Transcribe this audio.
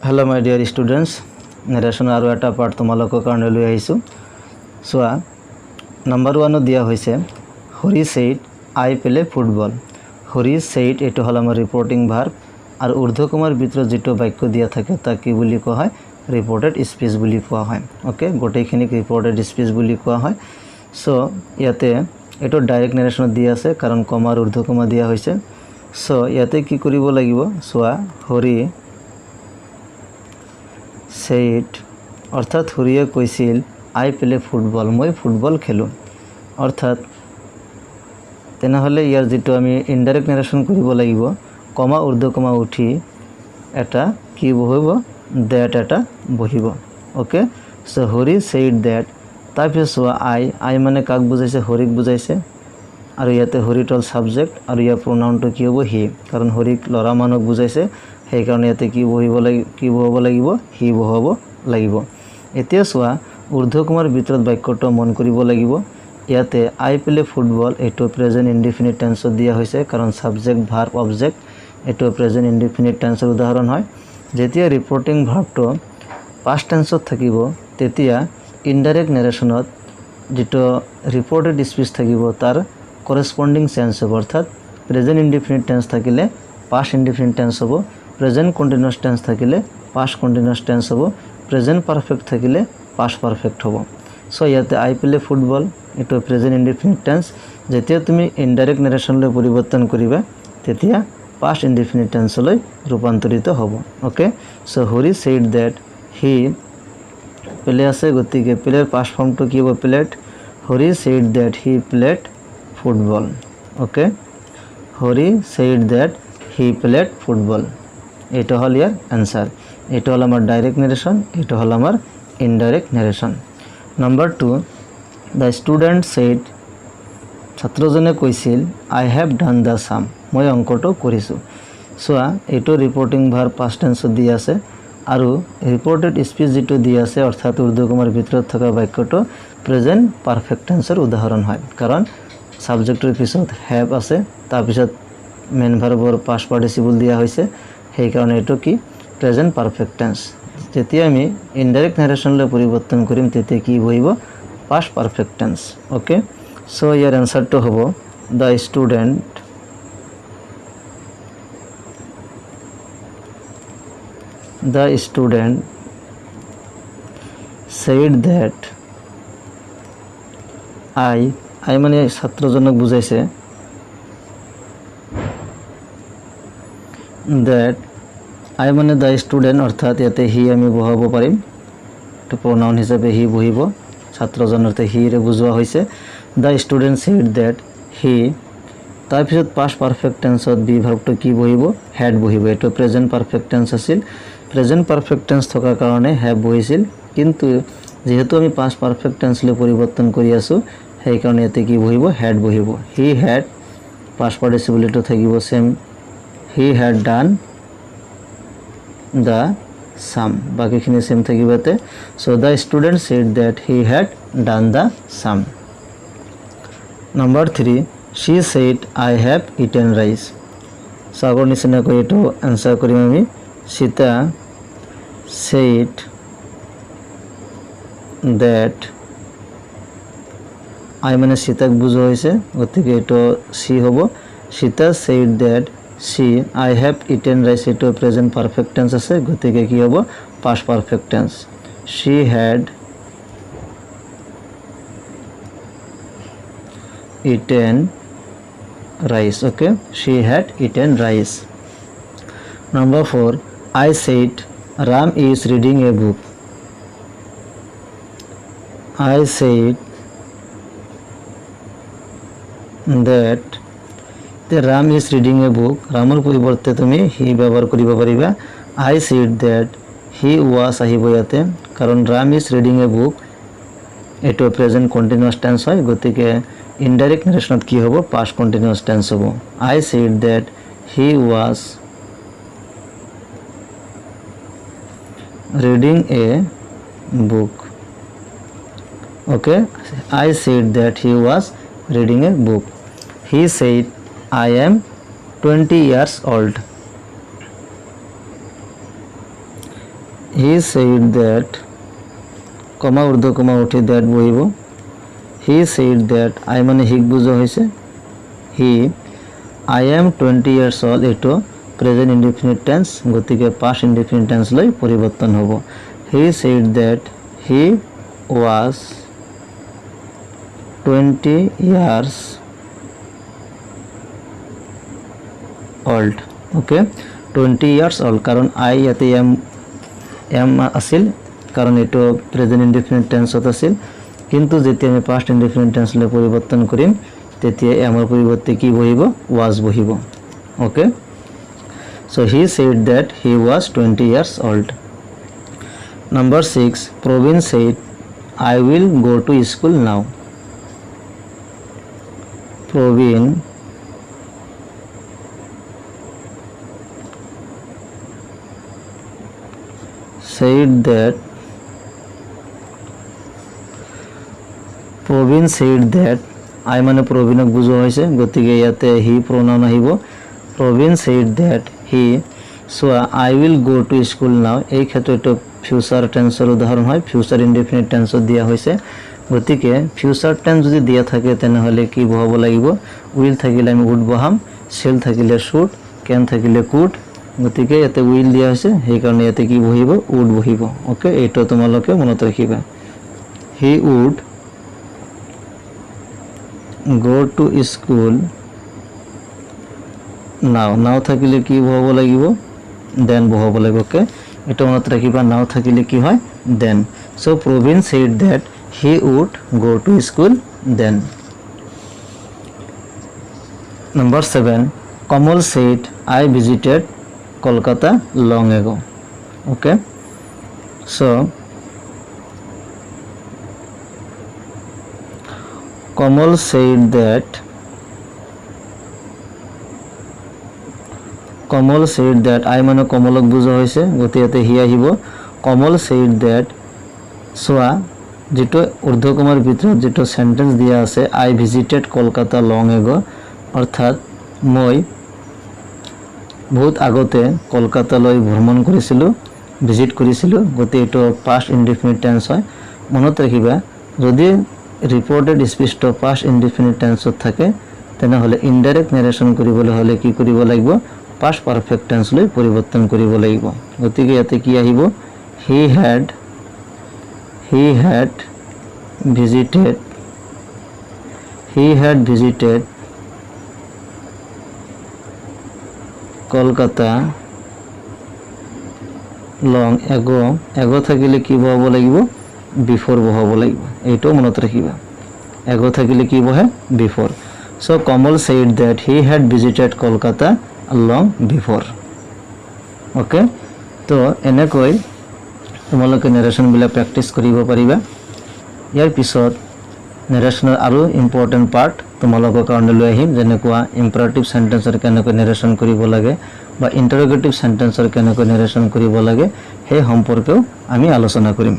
Hello my dear students, narration আৰু এটা part তোমালোকৰ কাৰণে লৈ আহিছো। সোৱা নাম্বাৰ 1 দিয়া হৈছে Hari said I play football। Hari said এটো হল আমাৰ ৰিপৰ্টিং ভাৰ্ব আৰু ঊৰ্ধ্বকমাৰ ভিতৰত যেটো বাক্য দিয়া থাকে তাক কি বুলি কোৱা হয় ৰিপৰ্টেড স্পিচ বুলি কোৱা হয়। ওকে গোটেইখিনিক ৰিপৰ্টেড স্পিচ বুলি কোৱা হয়। সো ইয়াতে এটো ডাইৰেক্ট নেৰেশনত দিয়া আছে কাৰণ কমাৰ ঊৰ্ধ্বকমা দিয়া হৈছে। সো ইয়াতে কি কৰিব লাগিব সোৱা হৰি said অৰ্থাৎ হৰিয়ে কৈছিল আই প্লে ফুটবল মই ফুটবল খেলো অৰ্থাৎ তেনেহলে ইয়াৰ যেটো আমি ইনডাইৰেক্ট নাৰেশন কৰিব লাগিব কমা ঊৰ্ধ্বকমা উঠি এটা কি বহিব দ্যাট এটা বহিব। Okay so Hari said that তাৰপিছত আই মানে কাক বুজাইছে হৰিক বুজাইছে আৰু ইয়াতে হৰিটল সাবজেক্ট আৰু ইয়াৰ প্ৰনাউনটো কি হ'ব হি কাৰণ হৰিক লৰা মানক বুজাইছে সেই কাৰণে ইয়াতে কি বহিব লাগিব হি বহাব লাগিব। এতিয়া সোৱা ঊৰ্ধ্বকমাৰ ভিতৰত বাক্যটো মন কৰিব লাগিব ইয়াতে আই প্লে ফুটবল এটো প্ৰেজেন্ট ইনডিফিনিট টেন্সত দিয়া হৈছে কাৰণ সাবজেক্ট ভাৰ্ব অবজেক্ট এটো প্ৰেজেন্ট ইনডিফিনিট টেন্সৰ উদাহৰণ হয়। যেতিয়া ৰিপৰ্টিং ভাৰ্বটো পাস্ট টেন্সত থাকিব তেতিয়া ইনডাইৰেক্ট নেৰেশনত যেটো ৰিপৰ্টেড স্পিচ থাকিব তাৰ কৰেসপন্ডিং টেন্স হ'ব অৰ্থাৎ প্ৰেজেন্ট ইনডিফিনিট টেন্স থাকিলে পাস্ট ইনডিফিনিট টেন্স হ'ব প্ৰেজেন্ট কন্টিনিউয়াস টেন্স থাকিলে পাস্ট কন্টিনিউয়াস টেন্স হ'ব প্ৰেজেন্ট পাৰফেক্ট থাকিলে পাস্ট পাৰফেক্ট হ'ব। সো ইয়াতে আই প্লে ফুটবল এটো প্ৰেজেন্ট ইনডিফিনিট টেন্স যেতিয়া তুমি ইনডাইৰেক্ট নেৰেশনলৈ পৰিৱৰ্তন কৰিবা তেতিয়া পাস্ট ইনডিফিনিট টেন্সলৈ ৰূপান্তৰিত হ'ব। Okay so Hari said that he play আছে গতিকে প্লেৰ পাস্ট ফৰ্মটো কি হ'ব played Hari said that he played football। Okay Hari said that he played football এটা হল ইয়ার आंसर। এটা হল আমার ডাইরেক্ট নেরেশন এটা হল আমার indirect narration. Number 2 the student said ছাত্রজনে কৈছিল আই হ্যাভ ডান দ্য সাম মই অঙ্কটো কৰিছো। সোয়া এটো ৰিপোৰ্টিং ভাৰ্ব পাস্ট টেন্সত দিয়া আছে আৰু ৰিপোৰ্টেড স্পিচ যেটো দিয়া আছে অৰ্থাৎ ঊৰ্ধ্বকমাৰ ভিতৰত থকা বাক্যটো প্ৰেজেন্ট পাৰফেক্ট টেন্সৰ উদাহৰণ হয় কাৰণ সাবজেক্টৰ পিছত হ্যাভ আছে তাৰ পিছত মেইন ভাৰ্বৰ পাস্ট পাৰ্টিসিপল দিয়া হৈছে সেই কাৰণে এটো কি প্ৰেজেন্ট পাৰফেক্ট টেন্স। যেতিয়া আমি ইনডাইৰেক্ট নেৰেশনলৈ পৰিৱৰ্তন কৰিম তেতিয়া কি বহিব past perfect tense. Okay so ইয়াৰ আনসাৰটো হ'ব the student said that I মানে ছাত্ৰজনক বুজাইছে that I মানে দ্য স্টুডেন্ট অৰ্থাৎ ইয়াতে হি আমি বহাব পাৰিম তো প্ৰনাউন হিচাপে হি বহিব ছাত্ৰজনৰ তে হি ৰে বুজোৱা হৈছে। The student said that he তাৰপিছত পাস্ট পাৰফেক্ট টেন্সত বি ভাৰ্বটো কি বহিব হ্যাড বহিব এটো প্ৰেজেন্ট পাৰফেক্ট টেন্স আছিল প্ৰেজেন্ট পাৰফেক্ট টেন্স থকা কাৰণে হ্যাভ বহিছিল কিন্তু যেহেতু আমি পাস্ট পাৰফেক্ট টেন্সলৈ পৰিৱৰ্তন কৰি আছো সেই কাৰণে এতে কি বহিব হ্যাড বহিব হি হ্যাড পাস্ট পার্টিসিপল এটো থাকিব same he had done the sum বাকিখিনি same থাকিবতে। so the student said that he had done the sum। number 3 she said I have eaten rice। so আগৰ নিচিনাকৈ এটো আনসাৰ কৰিম আমি Sita said that I মানে সীতাক বুজোৱা হৈছে গতিকে এটো সি হ'ব Sita said that she I have eaten rice এটো প্রেজেন্ট পারফেক্ট টেন্স আছে গতিকে কি হ'ব past perfect tense she had eaten rice। okay she had eaten rice। number 4 I said Ram is reading a book। I said that the Ram is reading a book ৰামৰ পৰিৱৰ্তে তুমি হি ব্যৱহাৰ কৰিব পাৰিবা। I said that he was আহিব ইয়াতে কাৰণ Ram is reading a book এটো প্ৰেজেন্ট কন্টিনিউয়াস টেন্স হয় গতিকে ইনডাইৰেক্ট নেৰেশনত কি হ'ব পাস্ট কন্টিনিউয়াস টেন্স হ'ব। I said that he was reading a book। okay I said that he was reading a book। he said I am 20 years old। He said that কমা ঊর্ধ্ব কমা উঠি that বহিব হি said that আই মানে হিক বুঝা হয়েছে হি I am 20 years old এটো present indefinite tense গতিকে past indefinite tense লৈ পরিবর্তন হব হি said that he was 20 years old okay 20 years old কারণ আই ইয়াতে এম আছিল কারণ এটো প্রেজেন্ট ইনডিফিনিট টেন্সত আছিল কিন্তু যেতিয়া আমি পাস্ট ইনডিফিনিট টেন্স লৈ পরিবর্তন করিম তেতিয়া এমৰ পরিবর্তে কি বহিব was বহিব okay so he said that he was 20 years old number 6 Provin said I will go to school now Provin said that I মানে প্রবীণক বুঝা হয়েছে গতিকে ইয়াতে হি প্রোনাউন আহিব প্রবীণ said that he so I will go to school now এই ক্ষেত্রে এটা future টেন্সৰ উদাহরণ হয় ফিউচার ইনডিফিনিট টেন্সত দিয়া হয়েছে গতিকে ফিউচার টেন্স যদি দিয়া থাকে তেনেহলে কি বহাব লাগিব উইল থাকিলে আমি উড বহাম শেল থাকিলে শুড ক্যান থাকিলে কুড গতিকে ইয়াতে উইল দিয়া হয়েছে সেই কারণে ইয়াতে কি বহিব উড বহিব ওকে এটা তোমালোকে মনত রাখিবা he would go to school now থাকিলে কি বহাব লাগিব then বহাব লাগিব ওকে এটা মনত রাখিবা now থাকিলে কি হয় then so Provin said that he would go to school then number 7 Kamal said I visited Kolkata long ago okay so Kamal said I মানে কমলক বুঝা হয়েছে গতিকে হি আহিব Kamal said that সোয়া যেটো ঊর্ধ্বকমার ভিতৰত যেটো সেন্টেন্স দিয়া আছে I visited Kolkata long ago অৰ্থাৎ মই বহুত আগতে কলকাতালৈ ভ্ৰমণ কৰিছিলো ভিজিট কৰিছিলো গতিকে এটো পাস্ট ইনডিফিনিট টেন্স হয় মনত ৰাখিবা যদি ৰিপোৰ্টেড স্পিচটো পাস্ট ইনডিফিনিট টেন্সত থাকে তেনেহলে ইনডাইৰেক্ট নাৰেশন কৰিবলৈ হলে কি কৰিব লাগিব পাস্ট পাৰফেক্ট টেন্স লৈ পৰিবৰ্তন কৰিব লাগিব গতিকে ইয়াতে কি আহিব হি had visited Kolkata long ago থাকিলে কি বহাব লাগিব বিফোর বহাব লাগিব এইটো মনত ৰাখিবা ago থাকিলে কি বহে before so Kamal said that he had visited Kolkata long before okay তো এনেকৈ তোমালোকে নারেশন বিলা প্র্যাকটিস কৰিব পাৰিবা ইয়াৰ পিছত নাৰেশনৰ আৰু ইম্পৰ্টেন্ট পাৰ্ট তোমালোকৰ কাৰণে লৈ আহিম যেনেকুৱা ইম্পাৰেটিভ সেন্টেন্সৰ কেনেকৈ নাৰেশন কৰিব লাগে বা ইন্টাৰোগেটিভ সেন্টেন্সৰ কেনেকৈ নাৰেশন কৰিব লাগে সেই সম্পৰ্কেও আমি আলোচনা কৰিম